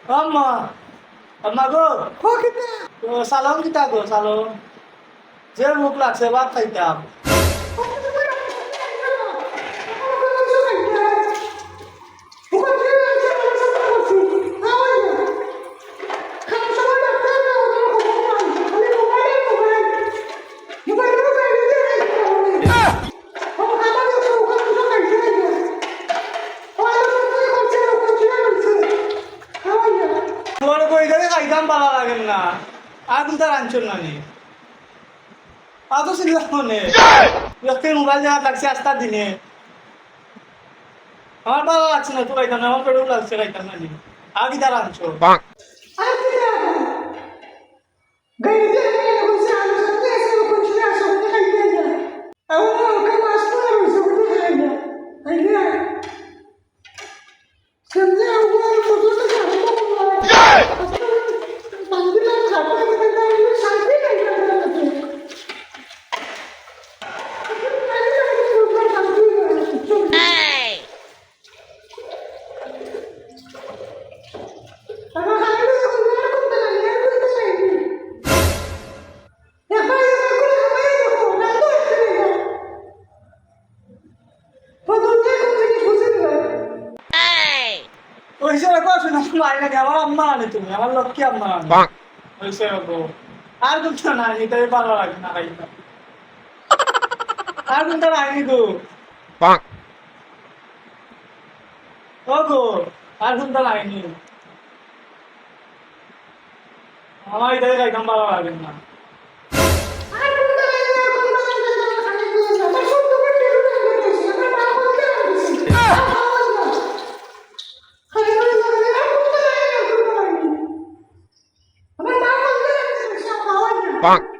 আম্মা আম্মা গো ও কিতা তো সালাম কিতা গো সালাম যে মুখ লাগছে ভাত খাইতাম তোমার কই গেলে খাইতাম ভালো লাগেন না আর কোনটা রাঞ্চন নানি আতো চিল্লা মনে ব্যক্তি মোবাইল দেখা লাগছে আস্তার দিনে আমার ভালো লাগছে না তো খাইতাম না আমার পেটেও লাগছে খাইতাম নানি আর কিতা রাঞ্চো ওইসে রাখো শুনে মারি নাকি আমার আম্মা আনে তুমি আমার লক্ষ্মী আম্মা আনে ওইসে রাখো আর কোনটা নানি তাই ভালো লাগে না খাইতাম আর কোনটা নানি গো ও গো আর কোনটা নানি আমার এটাই খাইতাম ভালো লাগে না Bonk.